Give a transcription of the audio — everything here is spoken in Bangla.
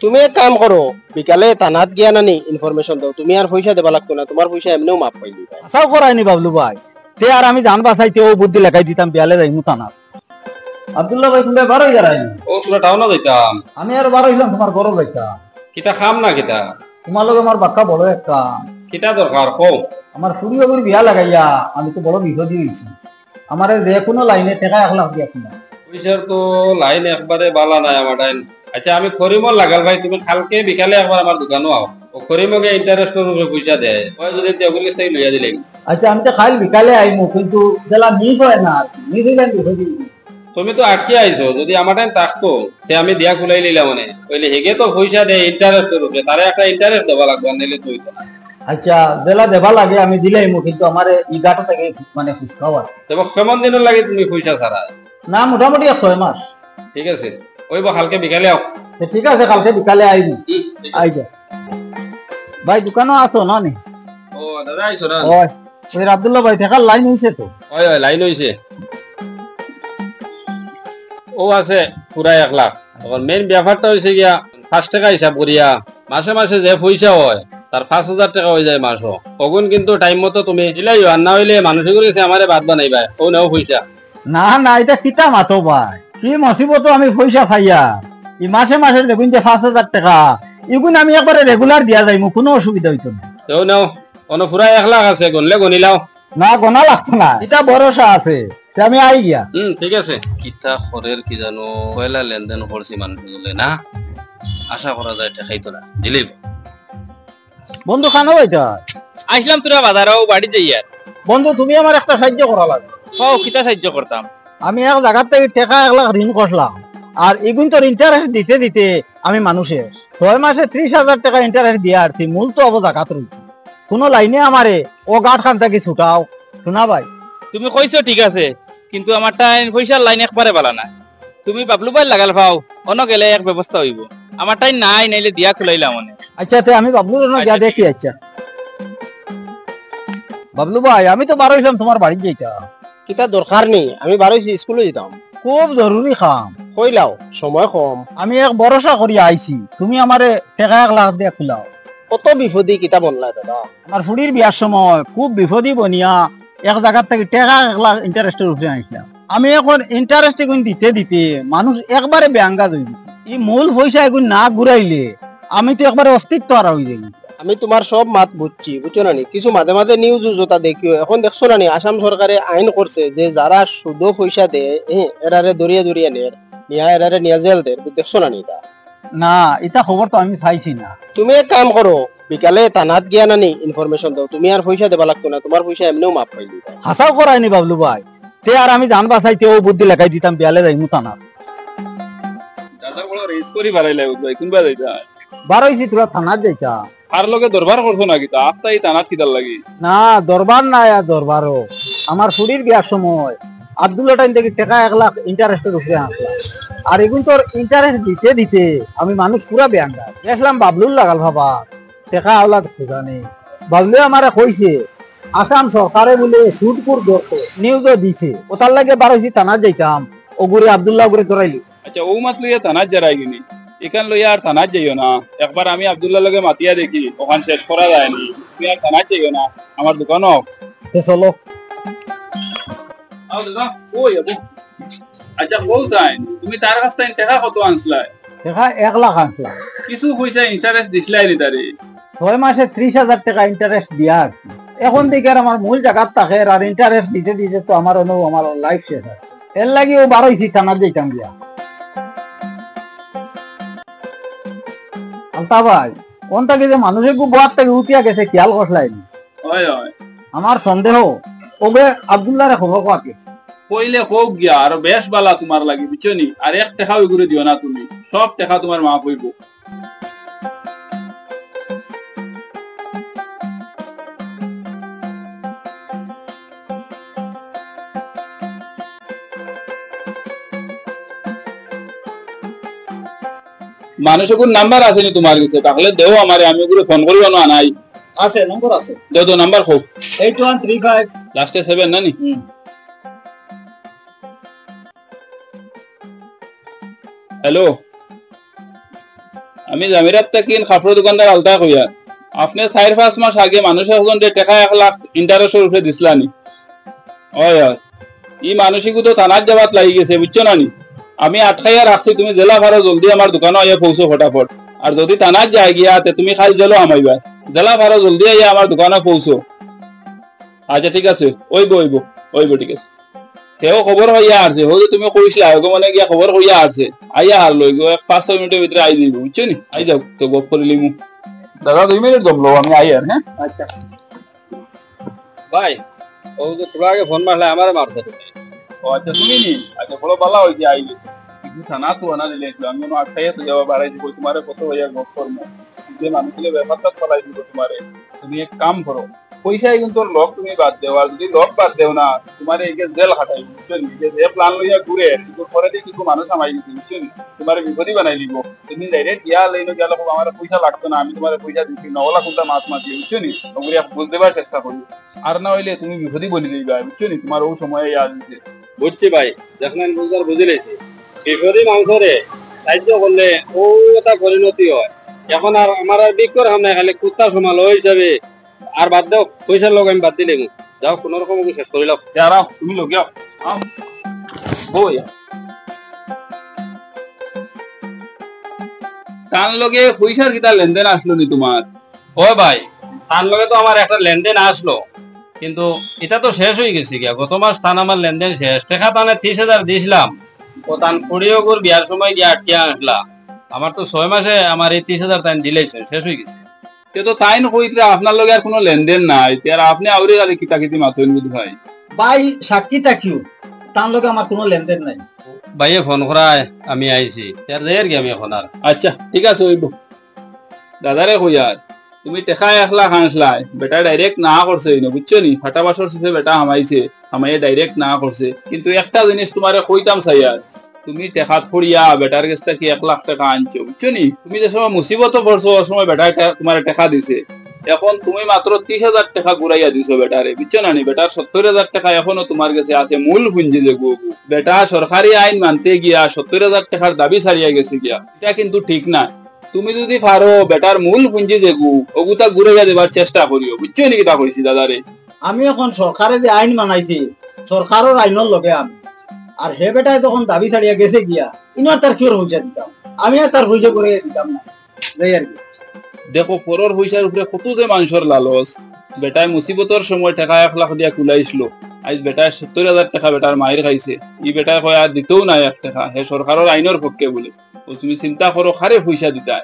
তুমি এক কাম করো, বিকালে থানাত গিয়া নানি ইনফরমেশন দাও। তুমি আর পয়সা দেবা লাগতো না, তোমার পয়সা এমনিও মাপ পাইলি। আশাও করায়নি বাবলু ভাই, তে আর আমি জান বাঁচাইতে ও বুদ্ধি লেখাই দিতাম বিয়ালে যাইমু থানা। আব্দুল্লাহ ভাই তুমি বারোই যারাই ও তোরা টাউনা যাইতাম। আমি আর বারো হইলাম তোমার গরম যাইতাম। কিতা খাম না কিতা? তোমার লগে আমার বাক্কা বড় একটা কিতা দরকার কও। আমার ফুরি বাবুর বিয়া লাগাইয়া আমি তো বড় বিপদী হয়েছি। আমার যে কোনো লাইনে টেকা 1 লাখ দিয়া কিনা পয়সার তো লাইন একবারে বালা নাই আমার টাইম। আচ্ছা আমি করিমল লাগাল ভাই, তুমি কালকে বিকালে একবার আমার দোকানও আও। ও করিমকে ইন্টারেস্টের উপরে পয়সা দেয়, ওই যদি তেগুলি স্টাইল লইয়া দিলেন। আচ্ছা আমি তো খাইল বিকালে আইমু, কিন্তু জেলা মিস হয় না, মিস হইলেন বিপদী। তুমি তো আটকে আইছো, যদি আমার টাইম থাকতো তে আমি দিয়া খুলাই নিলাম। মানে কইলে হেগে তো পয়সা দেয় ইন্টারেস্টের উপরে, তারে একটা ইন্টারেস্ট দেওয়া লাগবে, নিলে তুই তো না। আচ্ছা জেলা দেবা লাগে আমি দিলাইমু, কিন্তু আমার ই গাটা থেকে মানে খুশকাওয়া তবে কেমন দিনের লাগে তুমি পয়সা ছাড়া? না মোটামুটি 6 মাস। ঠিক আছে ওই কালকে বিকালে আও। ঠিক আছে কালকে বিকালে আইবি। আইবা ভাই দোকানও আছো না নি? ও দাদা আইছো না? ওই ওই আব্দুল্লাহ ভাই টাকার লাইন হইছে তো? ওই ওই লাইন হইছে। ও আছে পুরা 1 লাখ। এখন মেইন ব্যাপারটা হইছে গিয়া 5 টাকা হিসাব করিয়া মাসে মাসে যে পয়সা হয় তার 5,000 টাকা হয়ে যায় মাসও। তখন কিন্তু টাইম মতো তুমি দিলাই, আর না হইলে মানুষে করেছে আমারে বাদ বানাইবা ও নেও পয়সা। না না এটা কিতা মাতো ভাই, কি মুসিবত আমি পয়সা পাইয়া ই মাসে মাসে দেখুন যে 5,000 টাকা এগুন আমি একবারে রেগুলার দিয়া যাইমু, কোনো অসুবিধা হইতো না। তেও নেও কোন পুরা 1 লাখ আছে, গনলে গনিলাও। না গোনা লাগতো না, এটা ভরসা আছে, আমি আই গিয়া। ঠিক আছে। কিতা খরের কি জানো পয়লা লেনদেন করছি মানুষ বলে না, আশা করা যায় ঠেকাইতো না দিলেই। বন্ধু খানো এটা আইসলাম তোরা বাজারও বাড়ি যাই। আর বন্ধু তুমি আমার একটা সাহায্য করা লাগে। হও কিতা সাহায্য করতাম? আমি এক জায়গার থেকে টাকা 1 লাখ ঋণ করলাম, আর এগুন তোর ইন্টারেস্ট দিতে দিতে আমি মানুষের 6 মাসে 30,000 টাকা ইন্টারেস্ট দিয়ে আসছি, মূল তো অব জাকাত রয়েছে। কোন লাইনে আমারে ও গাঁট খান থেকে ছুটাও শোনা ভাই। তুমি কইছো ঠিক আছে, কিন্তু আমার টাইম পয়সার লাইন একবারে বালা না। তুমি বাবলু ভাই লাগাল পাও, অন্য গেলে এক ব্যবস্থা হইব। আমার টাইম নাই, নাইলে দিয়া খুলাইলাম মনে। আচ্ছা তে আমি বাবলুর গিয়া দেখি। আচ্ছা বাবলু ভাই আমি তো বার হইলাম তোমার বাড়ি যাইতা। কিতা দরকার নেই, আমি বারোইছি স্কুলে যেতাম। খুব জরুরি কাম কইলাও, সময় কম। আমি এক ভরসা করি আইছি, তুমি আমারে টাকা 1 লাখ দিয়ে খুলাও। কত বিপদী কিতা বললা দাদা। আমার ফুড়ির বিয়ার সময় খুব বিপদী বনিয়া এক জায়গার থেকে টাকা 1 লাখ ইন্টারেস্টের উপরে আইছিলাম। আমি এখন ইন্টারেস্ট এগুন দিতে দিতে মানুষ একবারে ব্যাঙ্গা হয়ে গেছে। এই মূল পয়সা এগুন না ঘুরাইলে আমি তো একবারে অস্তিত্ব হারা হয়ে যাই। আমি তোমার সব মাত বুঝছি, বুঝছো না নি? কিছু মাঝে মাঝে নিউজ যেটা দেখিও, এখন দেখছো না নি আসাম সরকারে আইন করছে যে যারা সুদ পয়সা দেয় এরারে দরিয়া দরিয়া নিয়া এরারে নিয়া জেল দেয়, দেখছো না নি? না এটা খবর তো আমি পাইছি না। তুমি এক কাম করো, বিকালে থানাত গিয়া নানি ইনফরমেশন দাও। তুমি আর পয়সা দেবা লাগতো না, তোমার পয়সা এমনিও মাপ পাইলি। হাসাও করায়নি বাবলু ভাই, তে আর আমি জান বাঁচাইতে ও বুদ্ধি লেখাই দিতাম বিয়ালে যাইমু থানা। দাদা বড় রেস করি বাড়াইলাই ভাই, কোনবা যাইতা? বার হইছি তোরা থানাত যাইতা। আর লগে দরবার করছো না কিতা? আত্মাই থানাত কিদার লাগি? না দরবার নাই, আর দরবারও আমার ফুড়ির বিয়ার সময় আব্দুল্লাহ টাইম থেকে টাকা 1 লাখ ইন্টারেস্টের উপরে আসলাম, আর এগুন তোর ইন্টারেস্ট দিতে দিতে আমি মানুষ পুরা ব্যাঙ্গা দেখলাম। বাবলুর লাগাল ভাবা টাকা আওলাদ খোঁজা নেই। বাবলু আমারে কইছে আসাম সরকারে বলে সুদপুর নিউজও দিছে, ওটার লাগে বার হইছি থানাত যাইতাম। ওগুরে আব্দুল্লাহ গুরে ধরাইলি। আচ্ছা ও মাত লইয়া থানাত যারাই গিনি, এখান লইয়া আর থানাত যাইও না। একবার আমি আব্দুল্লাহ লগে মাতিয়া দেখি, ওখান শেষ করা যায়নি। তুমি আর থানাত যাইও না, আমার দোকানও। চলো আচ্ছা বউ সাইন, তুমি তার কাছ থেকে টাকা কত আনছলাই? টাকা 1 লাখ আনছে, কিছু পয়সা ইন্টারেস্ট দিছলাই নি তারে? 6 মাসে 30,000 টাকা ইন্টারেস্ট দিয়া আর কি। এখন থেকে আর আমার মূল জায়গার থাকে, আর ইন্টারেস্ট দিতে দিতে তো আমার আমার লাইফ শেষ হয়। এর লাগি ও বার হইছি থানাত যাইতাম গিয়া। আলতা ভাই কোনটাকে যে মানুষের খুব বাদ থেকে উঠিয়া গেছে খেয়াল করলাইনি। আমার সন্দেহ ওবে আব্দুল্লাহ রে খবর কোয়া গেছে। কইলে হোক গিয়া আর বেশ বালা তোমার লাগি, বুঝছো নি? আর 1 টাকা ওই করে দিও না, তুমি সব টাকা তোমার মা কইব। মানুষের কোন নাম্বার আছে নি তোমার কাছে? তাহলে দেও আমারে, আমি ওগুলো ফোন করিব না। নাই আছে নম্বর আছে, দেও তো নাম্বার হোক। 8135 লাস্টে 7 না নি? হ্যালো আমি জামিরাত থাকি কাপড় দোকানদার আলতা কইয়া। আপনি 4-5 মাস আগে মানুষ একজন টাকা 1 লাখ ইন্টারেস্টের উপরে দিছিলানি। হয় ই মানসিকও তো থানার যাবাত লাগি গেছে বুঝছো না নি। আমি আটকাইয়া রাখছি, তুমি জেলা ভাড়া জলদি আমার দোকানে আইয়া পৌঁছো ফটাফট। আর যদি থানার যাই গিয়া তুমি খালি জেলো আমাইবা, জেলা ভাড়া জলদি আইয়া আমার দোকানে পৌঁছো। আচ্ছা ঠিক আছে, ওইব ওইব ওইব ঠিক আছে। সেও খবর হইয়া আসছে, হয়তো তুমি কইছিলে আগে মনে গিয়া খবর হইয়া আসছে, আইয়া হার লই গো 5-6 মিনিটের ভিতরে আই দিব বুঝছো নি। আই যাও তো গপ করিলি মু দাদা 2 মিনিট জমলো আমি আই আর। হ্যাঁ আচ্ছা ভাই ও যে তোরা আগে ফোন মারলে আমারে মারছে তুমি। ও আচ্ছা তুমি নি আচ্ছা বড় বালা হই যে আই গেছে। কিন্তু থানা তো আনা দিলে আমি মনে আটকাইয়া তো যাওয়া বাড়াই দিব, তোমারে কত হইয়া গপ করবো যে মানুষগুলো ব্যাপারটা ফলাই দিব তোমারে। তুমি এক কাম করো, পয়সাই কিন্তু লক তুমি বাদ দেও, আর যদি লক বাদ দেও না তোমার এই জেল খাটাই বুঝছেন। যে প্ল্যান লইয়া ঘুরে তোর পরে দিয়ে কিছু মানুষ আমাই দিচ্ছে বুঝছেন, তোমার বিপদই বানাই দিব। তুমি ডাইরেক্ট গিয়া লইনো গেল আমার পয়সা লাগতো না, আমি তোমার পয়সা দিচ্ছি না, ওলা কোনটা মাছ মাছ বুঝছো নি। ওগুলি বুঝতে পারার চেষ্টা করি, আর না হইলে তুমি বিপদই বলি দিবা বুঝছো নি। তোমার ও সময় ইয়াদ দিচ্ছে। বুঝছি ভাই, দেখলেন বুঝার বুঝে লেছি বিপরী মাংসরে সাহায্য করলে ও একটা পরিণতি হয়। এখন আর আমার আর বিক করে না, খালি কুত্তা সমাল হিসাবে আর বাদ দাও, পয়সার লোক আমি বাদ দিলে যাও কোন রকম শেষ করিল। যাও তুমি লোক যাও বই তার লগে পয়সার কিতা লেনদেন আসলো নি তোমার? ও ভাই তার লগে তো আমার একটা লেনদেন আসলো, কিন্তু এটা তো শেষ হয়ে গেছে গিয়া। গত মাস তান আমার লেনদেন শেষ, টাকা তানে 30,000 দিয়েছিলাম, ও তান কুড়িও গুর বিয়ার সময় গিয়ে আটকিয়া আসলা। আমার তো 6 মাসে আমার এই 30,000 তান দিলেছে, শেষ হয়ে গেছে। তো তাই নইতে আপনার লগে আর কোনো লেনদেন নাই, আর আপনি আউরে আলে কিতা কিতি মাতইন বুঝ ভাই। ভাই সাক্ষী থাকিও, তার লগে আমার কোনো লেনদেন নাই। ভাইয়ে ফোন করায় আমি আইছি, তার যাই আর কি আমি এখন আর। আচ্ছা ঠিক আছে হইব। দাদারে কইয়ার তুমি টেকা 1 লাখ আনসলাই, বেটা ডাইরেক্ট না করছে বুঝছো নি। ফাটাবাসর শেষে বেটা হামাইছে, হামাইয়ে ডাইরেক্ট না করছে। কিন্তু একটা জিনিস তোমারে কইতাম সাইয়ার, তুমি টেকাত পড়িয়া বেটার কাছ থেকে 1 লাখ টাকা আনছো বুঝছো নি। তুমি যে সময় মুসিবত পড়ছো ওই সময় বেটা তোমার টাকা দিছে, এখন তুমি মাত্র 30,000 টাকা ঘুরাইয়া দিছো বেটারে বুঝছো না নি। বেটার 70,000 টাকা এখনো তোমার কাছে আছে মূল পুঁজি যে বেটা সরকারি আইন মানতে গিয়া 70,000 টাকার দাবি ছাড়িয়া গেছে গিয়া, এটা কিন্তু ঠিক না। তুমি যদি পারো বেটার মূল পুঁজি যে ওগুতা ঘুরাইয়া দেবার চেষ্টা করিও বুঝছো নি। কিতা কইছি দাদারে, আমি এখন সরকারে যে আইন মানাইছি সরকারের আইনের লগে আমি, আর হে বেটায় তখন দাবি ছাড়িয়া গেছে গিয়া ইনার তার কিওর পয়সা দিতাম, আমি আর তার পয়সা করে দিতাম না যাই আর কি। দেখো পরের পয়সার উপরে কত যে মানুষের লালস। বেটায় মুসিবতর সময় টাকা 1 লাখ দিয়া কুলাইছিল, আজ বেটায় 70,000 টাকা বেটার মায়ের খাইছে। ই বেটায় কয় আর দিতেও নাই 1 টাকা, হে সরকারের আইনের পক্ষে বলে। ও তুমি চিন্তা করো খারে পয়সা দিতা।